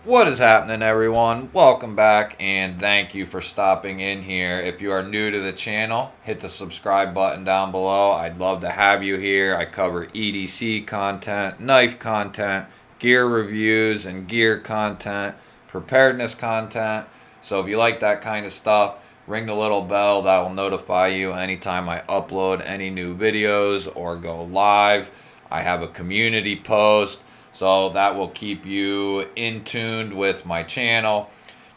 What is happening, everyone? Welcome back, and thank you for stopping in here. If you are new to the channel, hit the subscribe button down below. I'd love to have you here. I cover EDC content, knife content, gear reviews and gear content, preparedness content. So if you like that kind of stuff, ring the little bell. That will notify you anytime I upload any new videos or go live. I have a community post, so that will keep you in tuned with my channel.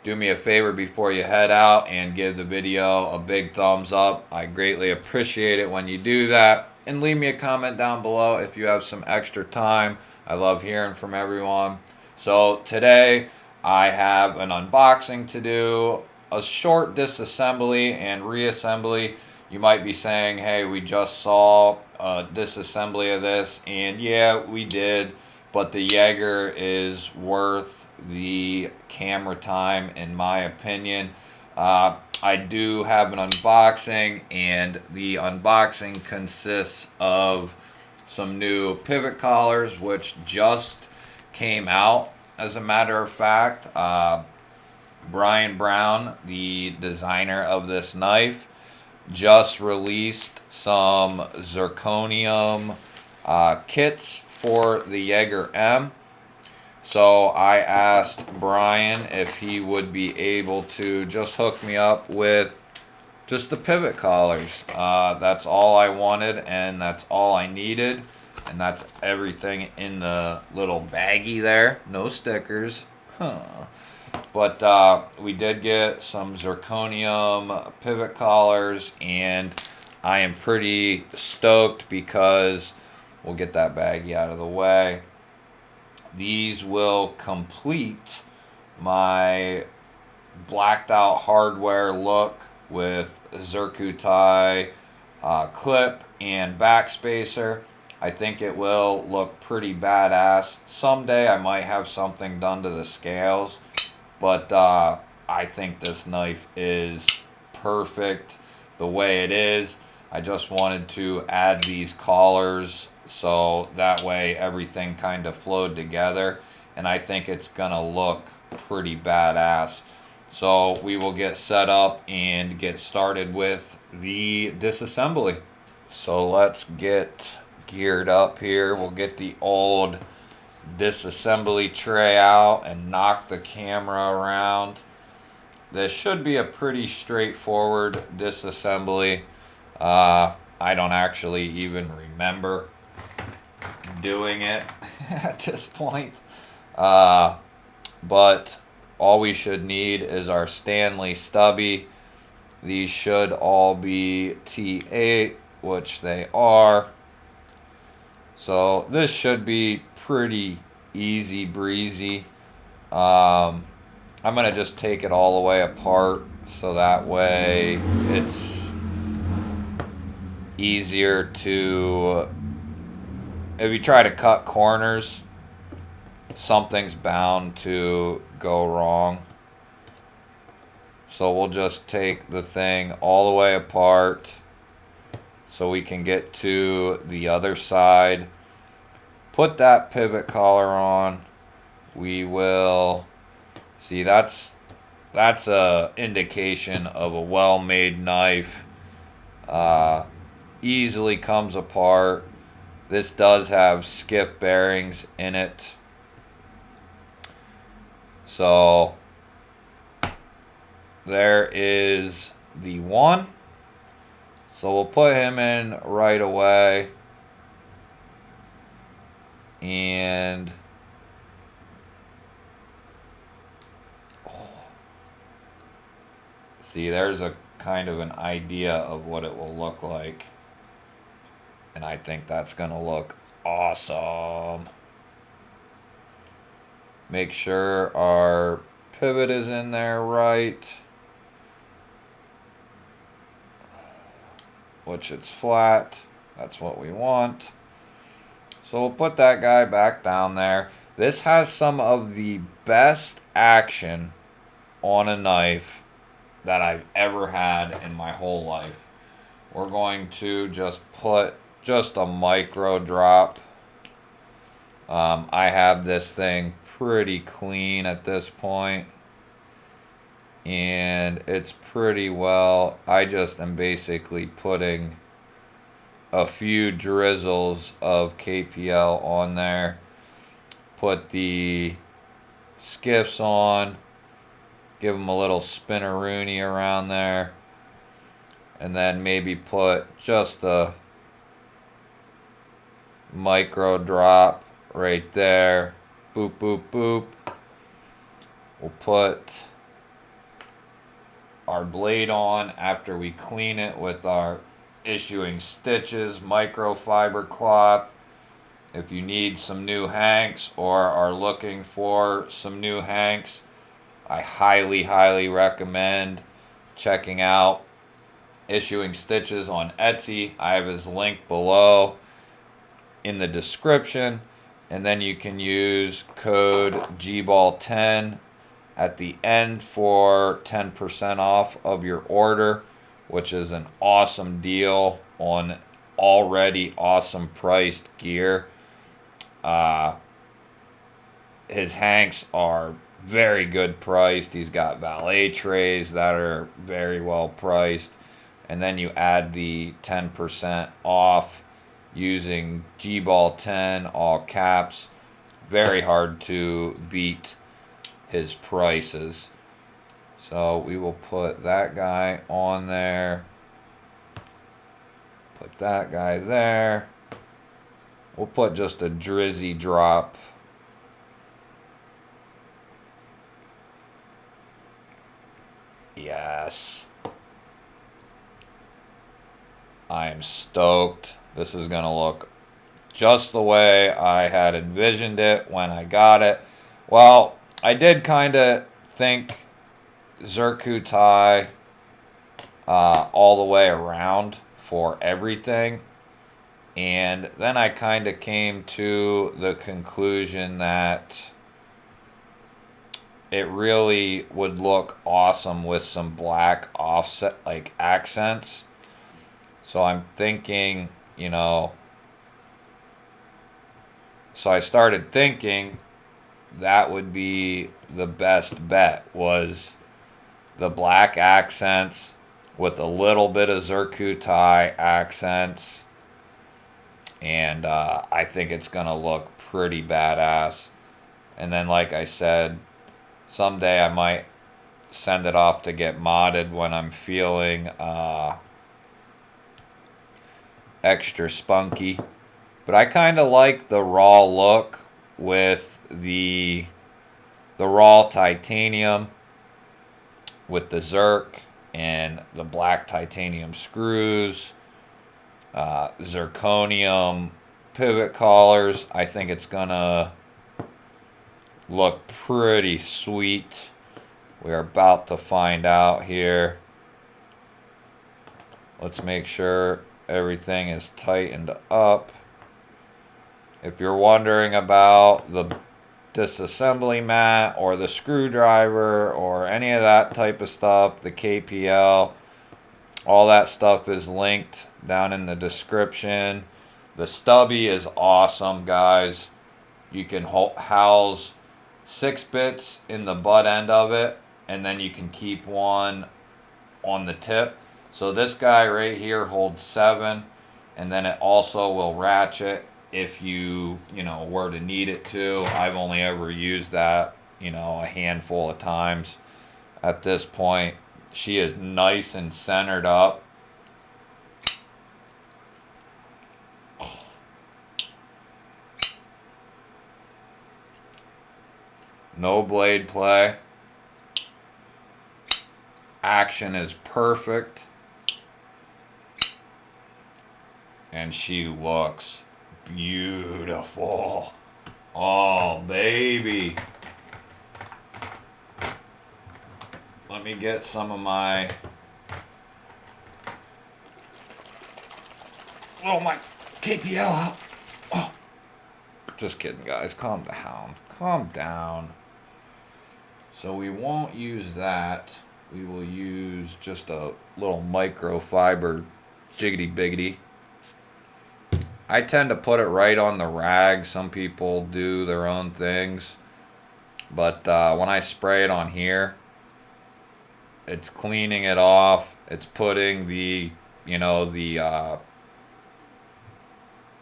Do me a favor before you head out and give the video a big thumbs up. I greatly appreciate it when you do that. And leave me a comment down below if you have some extra time. I love hearing from everyone. So today I have an unboxing to do, a short disassembly and reassembly. You might be saying, hey, we just saw a disassembly of this, and yeah, we did. But the Yeager is worth the camera time, in my opinion. I do have an unboxing, and the unboxing consists of some new pivot collars, which just came out, as a matter of fact. Brown, the designer of this knife, just released some zirconium kits for the Yeager M. So I asked Brian if he would be able to just hook me up with just the pivot collars. That's all I wanted, and that's all I needed, and that's everything in the little baggie there. No stickers. But we did get some zirconium pivot collars, and I am pretty stoked because we'll get that baggie out of the way. These will complete my blacked out hardware look with Zircuti clip and backspacer. I think it will look pretty badass. Someday I might have something done to the scales, but I think this knife is perfect the way it is. I just wanted to add these collars so that way everything kind of flowed together, and I think it's gonna look pretty badass. So we will get set up and get started with the disassembly. So let's get geared up here. We'll get the old disassembly tray out and knock the camera around. This should be a pretty straightforward disassembly. I don't actually even remember doing it at this point. But all we should need is our Stanley stubby. These should all be T8, which they are. So this should be pretty easy breezy. I'm gonna just take it all the way apart so that way it's easier to, if you try to cut corners, something's bound to go wrong. So we'll just take the thing all the way apart so we can get to the other side. Put that pivot collar on. We will see, that's a indication of a well-made knife. Easily comes apart. This does have skiff bearings in it. So there is the one. So we'll put him in right away. And see, there's a kind of an idea of what it will look like. And I think that's gonna look awesome. Make sure our pivot is in there right, which it's flat. That's what we want. So we'll put that guy back down there. This has some of the best action on a knife that I've ever had in my whole life. We're going to just put just a micro drop. I have this thing pretty clean at this point. And it's pretty well, I just am basically putting a few drizzles of KPL on there. Put the skiffs on, give them a little spinneroony around there, and then maybe put just a micro drop right there. Boop, boop, boop. We'll put our blade on after we clean it with our issuing stitches, microfiber cloth. If you need some new hanks or are looking for some new hanks, I highly, highly recommend checking out Issuing Stitches on Etsy. I have his link below in the description. And then you can use code GBALL10 at the end for 10% off of your order, which is an awesome deal on already awesome priced gear. His hanks are very good priced. He's got valet trays that are very well priced. And then you add the 10% off using GBALL10, all caps. Very hard to beat his prices. So we will put that guy on there. Put that guy there. We'll put just a drizzy drop. Yes. I am stoked. This is going to look just the way I had envisioned it when I got it. Well, I did kind of think Zirku tie all the way around for everything. And then I kind of came to the conclusion that it really would look awesome with some black offset, like accents. So I'm thinking, you know, so I started thinking that would be the best bet, was the black accents with a little bit of Zirku tie accents. And I think it's going to look pretty badass. And then, like I said, someday I might send it off to get modded when I'm feeling extra spunky. But I kind of like the raw look with the raw titanium with the Zirk and the black titanium screws. Zirconium pivot collars. I think it's gonna look pretty sweet. We're about to find out here. Let's make sure everything is tightened up. If you're wondering about the disassembly mat or the screwdriver or any of that type of stuff, the KPL, all that stuff is linked down in the description. The stubby is awesome, guys. You can house 6 bits in the butt end of it, and then you can keep one on the tip. So this guy right here holds 7, and then it also will ratchet if you were to need it to. I've only ever used that, a handful of times at this point. She is nice and centered up. No blade play. Action is perfect. And she looks beautiful. Oh, baby. Let me get some of my... Oh, my KPL out. Oh. Just kidding, guys. Calm down. Calm down. So we won't use that. We will use just a little microfiber jiggity biggity. I tend to put it right on the rag. Some people do their own things. But when I spray it on here, it's cleaning it off. It's putting the, the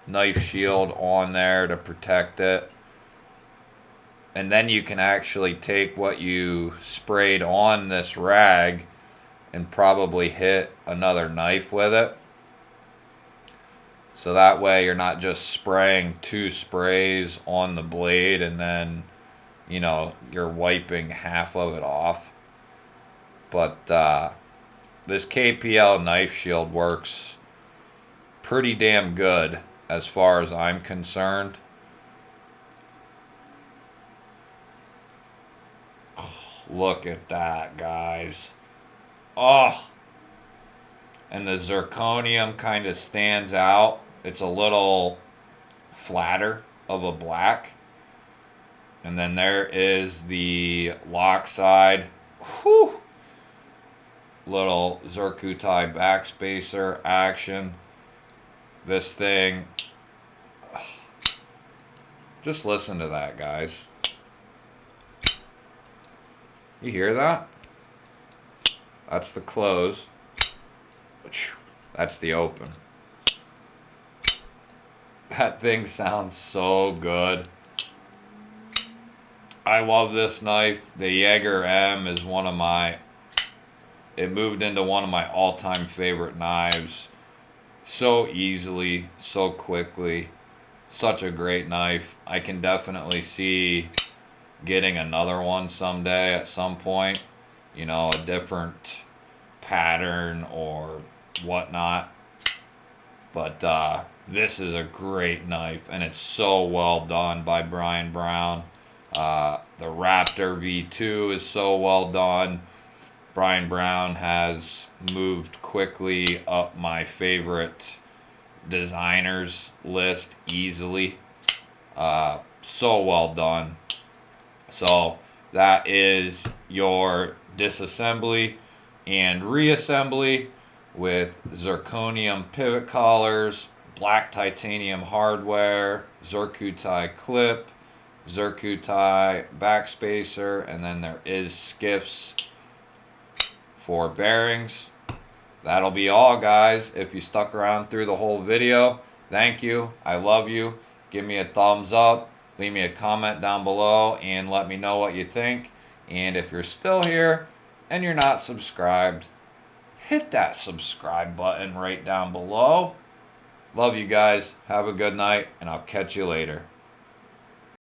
knife shield on there to protect it. And then you can actually take what you sprayed on this rag and probably hit another knife with it. So that way you're not just spraying 2 sprays on the blade and then, you're wiping half of it off. But this KPL knife shield works pretty damn good as far as I'm concerned. Oh, look at that, guys. Oh, and the zirconium kind of stands out. It's a little flatter of a black. And then there is the lock side. Whew. Little Zircuti backspacer action. This thing, just listen to that, guys. You hear that? That's the close. That's the open. That thing sounds so good. I love this knife. The Yeager M is it moved into one of my all-time favorite knives. So easily, so quickly. Such a great knife. I can definitely see getting another one someday at some point. A different pattern or whatnot. But this is a great knife, and it's so well done by Brian Brown. The Raptor V2 is so well done. Brian Brown has moved quickly up my favorite designers list easily. So well done. So that is your disassembly and reassembly with zirconium pivot collars, black titanium hardware, Zircuti clip, Zircuti backspacer, and then there is skiffs for bearings. That'll be all, guys. If you stuck around through the whole video, thank you. I love you. Give me a thumbs up. Leave me a comment down below and let me know what you think. And if you're still here and you're not subscribed, hit that subscribe button right down below. Love you guys. Have a good night, and I'll catch you later.